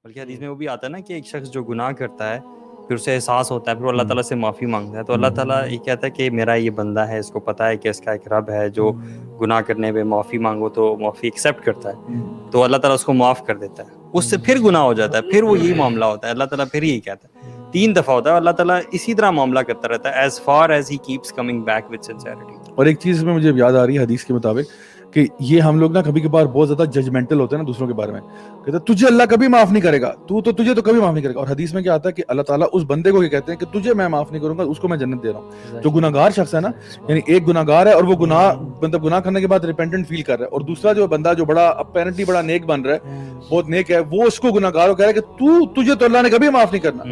بلکہ حدیث میں وہ بھی آتا ہے نا کہ ایک شخص جو گناہ کرتا ہے پھر اسے احساس ہوتا ہے، پھر وہ اللہ تعالیٰ سے معافی مانگتا ہے، تو اللہ تعالیٰ یہ کہتا ہے کہ میرا یہ بندہ ہے، اس کو پتہ ہے کہ اس کا ایک رب ہے جو گناہ کرنے پہ معافی مانگو تو معافی ایکسیپٹ کرتا ہے، تو اللہ تعالیٰ اس کو معاف کر دیتا ہے، اس سے پھر گناہ ہو جاتا ہے، پھر وہ یہی معاملہ ہوتا ہے، اللہ تعالیٰ پھر یہی کہتا ہے، 3 دفعہ ہوتا ہے، اللہ تعالیٰ اسی طرح معاملہ کرتا رہتا ہے as far as he keeps coming back with sincerity۔ اور ایک چیز میں مجھے یاد آ رہی ہے حدیث کے مطابق کہ یہ ہم لوگ نا کبھی کبھار بہت زیادہ ججمنٹل ہوتے ہیں نا دوسروں کے بارے میں، کہتے ہیں تجھے اللہ کبھی معاف نہیں کرے گا، تجھے تو کبھی معاف نہیں کرے گا، اور حدیث میں کیا آتا ہے کہ اللہ تعالیٰ اس بندے کو یہ کہتے ہیں کہ تجھے میں معاف نہیں کروں گا، اس کو میں جنت دے رہا ہوں۔ جو گناہ گار شخص ہے نا، یعنی ایک گناہ گار ہے اور وہ گناہ کرنے کے بعد ریپینٹنٹ فیل کر رہا ہے، اور دوسرا جو بندہ جو بڑا اپیرنٹلی بڑا نیک بن رہا ہے، بہت نیک ہے، وہ اس کو گناہ گار کہہ رہا ہے کہ تجھے تو اللہ نے کبھی معاف نہیں کرنا۔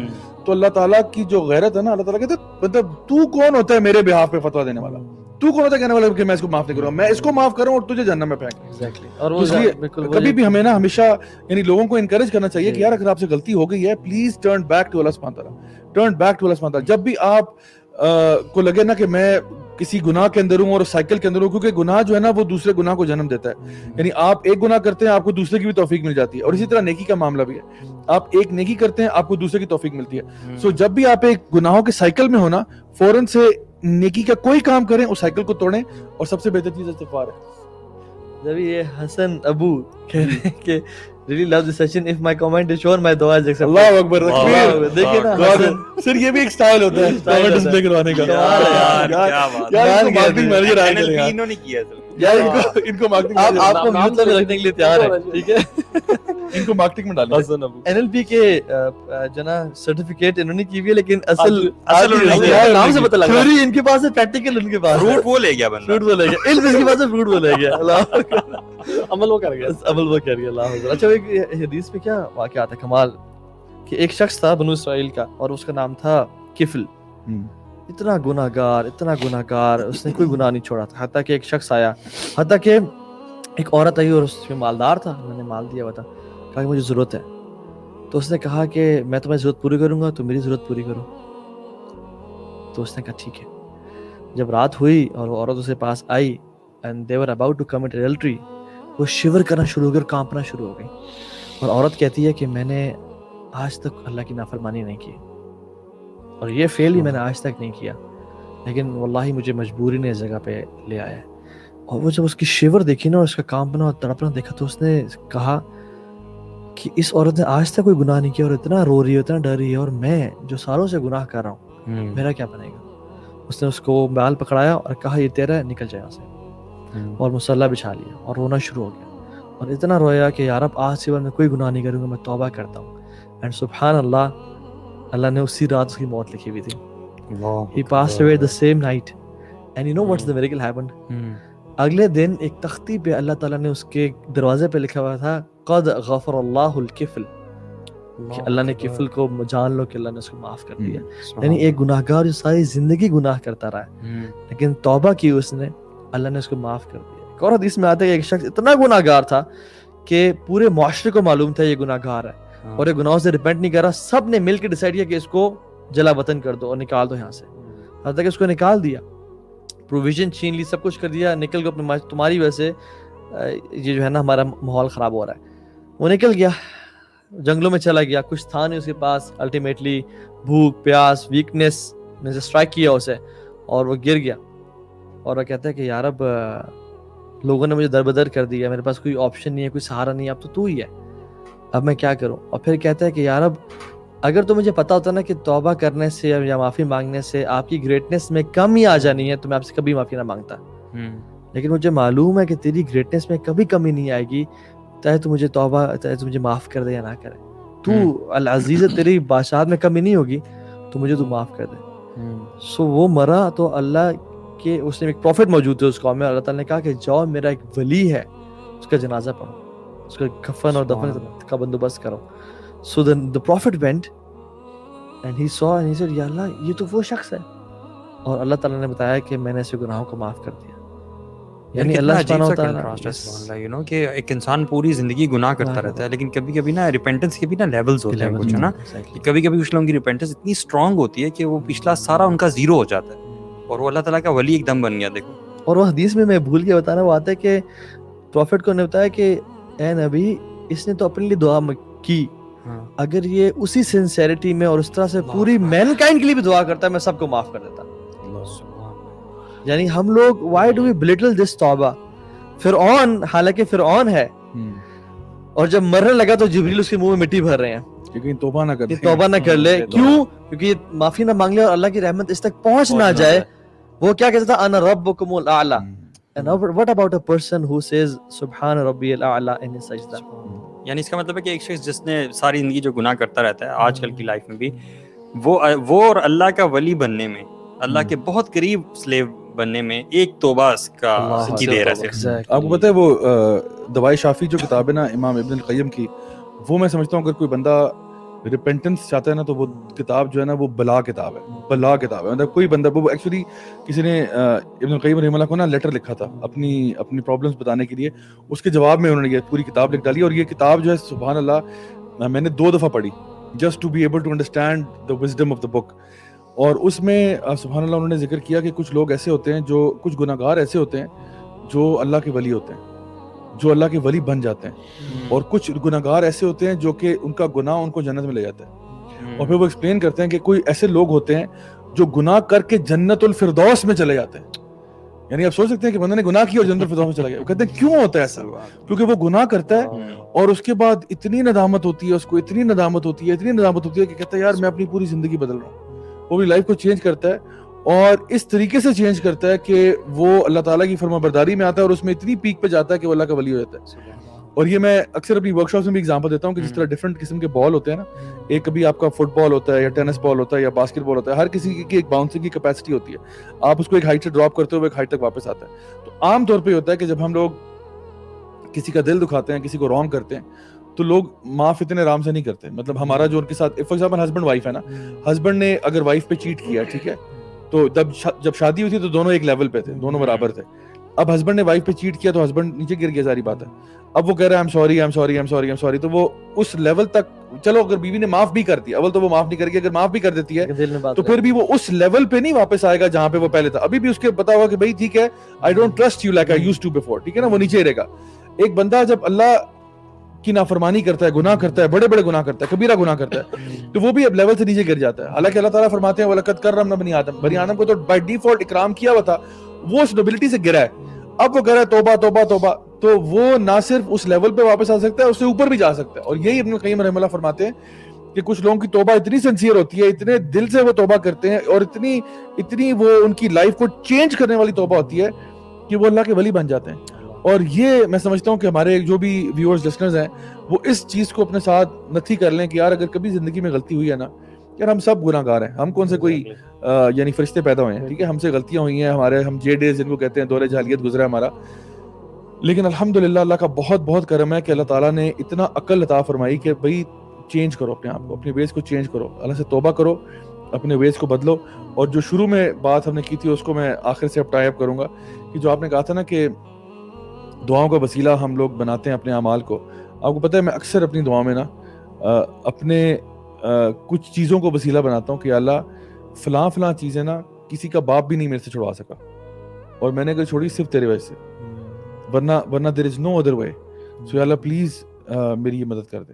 تو اللہ تعالیٰ کی جو غیرت ہے نا، اللہ تعالیٰ کہتے ہیں مطلب تو کون ہوتا ہے میرے بہاف پہ فتویٰ دینے والا، تو کون ہوتا ہے کہنے والا کہ میں اس کو معاف نہیں کروں گا، میں اس کو معاف کروں اور تجھے جہنم میں پھینک۔ اور اس لیے کبھی بھی ہمیں نا ہمیشہ یعنی لوگوں کو انکریج کرنا چاہیے کہ یار اگر آپ سے غلطی ہو گئی ہے پلیز ٹرن بیک ٹو اللہ سبحانہ تعالیٰ، ٹرن بیک ٹو اللہ سبحانہ تعالیٰ۔ جب بھی آپ کو لگے نا کہ میں کسی گناہ کے اندر ہوں اور سائیکل کے اندر ہوں، کیونکہ گناہ جو ہے نا وہ دوسرے گناہ کو جنم دیتا ہے، یعنی آپ ایک گناہ کرتے ہیں آپ کو دوسرے کی بھی توفیق مل جاتی ہے، اور اسی طرح نیکی کا معاملہ بھی ہے، آپ ایک نیکی کرتے ہیں آپ کو دوسرے کی توفیق ملتی ہے۔ سو جب بھی آپ ایک گناہوں کے سائیکل میں ہونا، فوراً سے نیکی کا کوئی کام کریں، اس سائیکل کو توڑیں، اور سب سے بہتر چیز استغفار ہے۔ جب یہ حسن ابو کہہ رہے ہیں کہ really love this session, if my comment is shown my dua is accepted۔ اللہ اکبر، دیکھیں نا حسن سر یہ بھی ایک سٹائل ہوتا ہے کامنٹ ڈسپلے کروانے کا۔ یار ان کو مارکیٹنگ مینیجر آئے گا یار، انہوں نے کیا یار ان کو مارکیٹنگ آپ کو میوٹ میں رکھنے کے لیے تیار ہے، ٹھیک ہے؟ ان کو مارکیٹنگ میں ڈالیں۔ حسن ابو NLP کے جو نا سرٹیفکیٹ انہوں نے کی ہوئی ہے، لیکن اصل نام سے پتہ لگ رہا ہے ان کے پاس ہے، پریکٹیکل ان کے پاس ہے، فروٹ وہ لے گیا بندہ، فروٹ وہ لے گیا، علم اس کے پاس ہے، فروٹ وہ لے گیا، اللہ عمل وہ کر گیا، عمل وہ کر گیا، اللہ اکبر۔ اچھا ایک حدیث میں کیا واقعہ آتا ہے کمال، کہ ایک شخص تھا بنو اسرائیل کا اور اس کا نام تھا کفل، اتنا گناہ گار، اس نے کوئی گناہ نہیں چھوڑا تھا، حتیٰ کہ ایک شخص آیا، حتیٰ کہ ایک عورت آئی اور اس میں مالدار تھا، میں نے مال دیا ہوا تھا، کہا کہ مجھے ضرورت ہے، تو اس نے کہا کہ میں تمہیں ضرورت پوری کروں گا تو میری ضرورت پوری کرو، تو اس نے کہا ٹھیک ہے۔ جب رات ہوئی اور وہ عورت اس کے پاس آئی and they were about to commit adultery، وہ شیور کرنا شروع ہو گئی اور کانپنا شروع ہو گئی، اور عورت کہتی ہے کہ میں نے آج تک اللہ کی نافرمانی نہیں کی، اور یہ فعل ہی میں نے آج تک نہیں کیا، لیکن واللہ مجھے مجبوری نے اس جگہ پہ لے آیا ہے۔ اور وہ جب اس کی شیور دیکھی نا اور اس کا کانپنا اور تڑپنا دیکھا تو اس نے کہا کہ اس عورت نے آج تک کوئی گناہ نہیں کیا اور اتنا رو رہی ہے، اتنا ڈر رہی ہے، اور میں جو سالوں سے گناہ کر رہا ہوں میرا کیا بنے گا۔ اس نے اس کو بال پکڑایا اور کہا یہ تیرا ہے، نکل جائے یہاں سے، اور مصلی بچھا لیا اور رونا شروع ہو گیا، اور اتنا رویا کہ یار اب آج سے بعد میں کوئی گناہ نہیں کروں گا، میں توبہ کرتا ہوں۔ اینڈ سبحان اللہ، اللہ نے اسی رات اس کی موت لکھی ہوئی تھی۔ He passed away the same night and you know what's the miracle happened؟ اگلے دن ایک تختی پہ اللہ تعالیٰ نے اس کے دروازے پہ لکھا ہوا تھا قد غفر اللہ الکفل، کہ اللہ نے کفل کو جان لو کہ اللہ نے اس کو معاف کر دیا۔ یعنی ایک گناہ گار جو ساری زندگی گناہ کرتا رہا ہے لیکن توبہ کی اس نے، اللہ نے اس کو معاف کر دیا۔ ایک اور حدیث میں آتا ہے کہ ایک شخص اتنا گناہ گار تھا کہ پورے معاشرے کو معلوم تھا یہ گناہ گار ہے اور یہ گناہوں سے ریپینٹ نہیں کر رہا، سب نے مل کے ڈیسائیڈ کیا کہ اس کو جلا وطن کر دو اور نکال دو یہاں سے، حتیٰ کہ اس کو نکال دیا، پروویژن چھین لی، سب کچھ کر دیا، نکل گیا اپنے، تمہاری وجہ سے یہ جو ہے نا ہمارا ماحول خراب ہو رہا ہے۔ وہ نکل گیا، جنگلوں میں چلا گیا، کچھ تھا نہیں اس کے پاس، الٹیمیٹلی بھوک پیاس ویکنیس نے اسٹرائک کیا اسے اور وہ گر گیا، اور وہ کہتا ہے کہ یار اب لوگوں نے مجھے در بدر کر دیا، میرے پاس کوئی آپشن نہیں ہے، کوئی سہارا نہیں ہے، اب تو ہی ہے، اب میں کیا کروں۔ اور پھر کہتا ہے کہ یار اب اگر تو مجھے پتا ہوتا نا کہ توبہ کرنے سے یا معافی مانگنے سے آپ کی گریٹنس میں کمی آ جانی ہے تو میں آپ سے کبھی معافی نہ مانگتا، لیکن مجھے معلوم ہے کہ تیری گریٹنس میں کبھی کمی نہیں آئے گی، چاہے تو مجھے توبہ، چاہے تو مجھے معاف کر دے یا نہ کرے، تو العزیز تیری بادشاہت میں کمی نہیں ہوگی تو مجھے تو معاف کر دے۔ سو وہ مرا تو اللہ کے، اس نے ایک پروفٹ موجود تھے اس قوم میں، اللہ تعالیٰ نے کہا کہ جاؤ میرا ایک ولی ہے اس کا جنازہ پڑھو، اس کا کفن اور دفن کا بندوبست کرو۔ So then the prophet went and he saw and he said یا اللہ یہ تو وہ شخص ہے، اور اللہ تعالیٰ نے بتایا کہ میں نے اسے گناہوں کو معاف کر دیا۔ یعنی اللہ سبحانہ وتعالیٰ یو نو کہ ایک انسان پوری زندگی گناہ کرتا رہتا ہے، لیکن کبھی کبھی نا ریپینٹنس کے بھی نا لیولز ہوتے ہیں کچھ، ہے نا، کبھی کبھی کچھ لوگوں کی ریپینٹنس اتنی اسٹرانگ ہوتی ہے کہ وہ پچھلا سارا ان کا زیرو ہو جاتا ہے اور وہ اللہ تعالیٰ کا ولی ایک دم بن گیا۔ دیکھو، اور وہ حدیث میں بھول کے بتانا، وہ آتا ہے کہ پروفٹ کو نے بتایا کہ اے نبی اس نے تو اپنے لیے دعا کی اگر یہ اسی سنسیریٹی میں اور اس طرح سے پوری مین کائنڈ کے لیے بھی دعا کرتا ہے میں سب کو معاف کر دیتا. یعنی ہم لوگ وائی ڈو وی بلٹل دس توبہ. فرعون حالانکہ فرعون ہے اور جب مرنے لگا تو جبریل اس کے منہ میں مٹی بھر رہے ہیں کہ توبہ نہ کر کہ توبہ نہ کر لے. کیوں؟ کیونکہ یہ معافی نہ مانگ لے اور اللہ کی رحمت اس تک پہنچ نہ جائے. وہ کیا کہتا تھا انا ربکم الاعلی. And what about a person who says سبحان ربی الاعلی in his سجدہ؟ یعنی اس کا مطلب ہے کہ ایک شخص جس نے ساری زندگی جو گناہ کرتا رہتا ہے آج کل کی لائف میں بھی وہ اور اللہ کا ولی بننے میں اللہ کے بہت قریب سلیو بننے میں ایک توبہ اس کا سچی دیر ہے صرف. آپ کو پتہ ہے وہ دوائے شافی جو کتاب ہے نا امام ابن القیم کی, وہ میں سمجھتا ہوں اگر کوئی بندہ ریپینٹنس چاہتا ہے نا تو وہ کتاب جو ہے نا وہ بلا کتاب ہے. مطلب کوئی بندہ وہ ایکچولی کسی نے ابن القیم رحمہ اللہ کو نا لیٹر لکھا تھا اپنی پرابلمس بتانے کے لیے. اس کے جواب میں انہوں نے یہ پوری کتاب لکھ ڈالی اور یہ کتاب جو ہے سبحان اللہ میں نے 2 دفعہ پڑھی just to be able to understand the wisdom of the book. اور اس میں سبحان اللہ انہوں نے ذکر کیا کہ کچھ لوگ ایسے ہوتے ہیں جو کچھ گناہ گار ایسے ہوتے ہیں جو اللہ کے ولی ہوتے ہیں, جو اللہ کے ولی بن جاتے ہیں, اور کچھ گناہ گار ایسے ہوتے ہیں جو کہ ان کا گناہ ان کو جنت میں لے جاتا ہے. اور پھر وہ ایکسپلین کرتے ہیں کہ کوئی ایسے لوگ ہوتے ہیں جو گناہ کر کے جنت الفردوس میں چلے جاتے ہیں. یعنی آپ سوچ سکتے ہیں کہ بندے نے گناہ کیا اور جنت الفردوس میں چلا گیا. وہ کہتے ہیں کیوں ہوتا ہے ایسا؟ کیونکہ وہ گناہ کرتا ہے اور اس کے بعد اتنی ندامت ہوتی ہے, اس کو اتنی ندامت ہوتی ہے کہ کہتا ہے یار میں اپنی پوری زندگی بدل رہا ہوں. وہ بھی لائف کو چینج کرتا ہے اور اس طریقے سے چینج کرتا ہے کہ وہ اللہ تعالیٰ کی فرما برداری میں آتا ہے اور اس میں اتنی پیک پہ جاتا ہے کہ وہ اللہ کا ولی ہو جاتا ہے. اور یہ میں اکثر اپنی ورک شاپس میں بھی ایگزامپل دیتا ہوں کہ جس طرح ڈفرنٹ قسم کے بال ہوتے ہیں نا, ایک کبھی آپ کا فٹ بال ہوتا ہے یا ٹینس بال ہوتا ہے یا باسکٹ بال ہوتا ہے, ہر کسی کی ایک باؤنسنگ کی کیپیسٹی ہوتی ہے. آپ اس کو ایک ہائٹ سے ڈراپ کرتے ہو وہ ایک ہائٹ تک واپس آتا ہے. تو عام طور پہ ہوتا ہے کہ جب ہم لوگ کسی کا دل دکھاتے ہیں, کسی کو رانگ کرتے ہیں, تو لوگ معاف اتنے آرام سے نہیں کرتے. مطلب ہمارا جو ان کے ساتھ فار ایگزامپل ہسبینڈ وائف ہے نا, ہسبینڈ نے اگر وائف پہ چیٹ کیا ٹھیک ہے, تو جب شادی ہوئی تھی تو دونوں ایک لیول پہ تھے, دونوں برابر تھے. اب ہسبینڈ نے وائف پہ چیٹ کیا تو ہسبینڈ نیچے گر گیا, ساری بات ہے. اب وہ کہہ رہا ہے I'm sorry, تو وہ اس لیول تک, چلو اگر بیوی نے معاف بھی کر دیا, اول تو وہ معاف نہیں کرے گی, اگر معاف بھی کر دیتی ہے تو پھر بھی وہ اس لیول پہ نہیں واپس آئے گا جہاں پہ وہ پہلے تھا. ابھی بھی اس کے پتا ہوگا کہ بھائی ٹھیک ہے I don't trust you like I used to before, ٹھیک ہے نا, وہ نیچے رہے گا. ایک بندہ جب اللہ کی نافرمانی کرتا ہے, گناہ کرتا ہے, بڑے بڑے گناہ کرتا ہے, کبیرہ گناہ کرتا ہے, تو وہ بھی اب لیول سے نیچے گر جاتا ہے. حالانکہ اللہ تعالیٰ فرماتے ہیں وَلَقَدْ كَرَّمْنَا بَنِي آدم کو تو بائی ڈیفالٹ اکرام کیا ہوا تھا, وہ اس نوبلٹی سے گرا ہے. اب وہ کہہ رہا ہے توبہ توبہ توبہ, تو وہ نہ صرف اس لیول پہ واپس آ سکتا ہے, اس سے اوپر بھی جا سکتا ہے. اور یہی ابن القیم رحمہ اللہ فرماتے ہیں کہ کچھ لوگوں کی توبہ اتنی سنسیئر ہوتی ہے, اتنے دل سے وہ توبہ کرتے ہیں اور اتنی وہ ان کی لائف کو چینج کرنے والی توبہ ہوتی ہے کہ وہ اللہ کے ولی بن جاتے ہیں. اور یہ میں سمجھتا ہوں کہ ہمارے جو بھی ویورز لسنرز ہیں وہ اس چیز کو اپنے ساتھ نتھی کر لیں کہ یار اگر کبھی زندگی میں غلطی ہوئی ہے نا, یار ہم سب گناہ گار ہیں, ہم کون سے کوئی یعنی فرشتے پیدا ہوئے ہیں, ٹھیک ہے, ہم سے غلطیاں ہوئی ہیں, ہم جے ڈیز جن کو کہتے ہیں دور جاہلیت گزرا ہے ہمارا. لیکن الحمدللہ اللہ کا بہت بہت کرم ہے کہ اللہ تعالیٰ نے اتنا عقل عطا فرمائی کہ بھائی چینج کرو اپنے آپ کو, اپنے ویز کو چینج کرو, اللہ سے توبہ کرو, اپنے ویز کو بدلو. اور جو شروع میں بات ہم نے کی تھی اس کو میں آخر سے اب ٹائی اپ کروں گا کہ جو آپ نے کہا تھا نا کہ دعاؤں کا وسیلہ ہم لوگ بناتے ہیں اپنے اعمال کو. آپ کو پتہ ہے میں اکثر اپنی دعاؤں میں نا اپنے کچھ چیزوں کو وسیلہ بناتا ہوں کہ اللہ فلاں چیزیں نا کسی کا باپ بھی نہیں میرے سے چھڑوا سکا, اور میں نے اگر چھوڑی صرف تیرے وجہ سے, ورنہ there is no other way. So یا اللہ پلیز میری یہ مدد کر دے.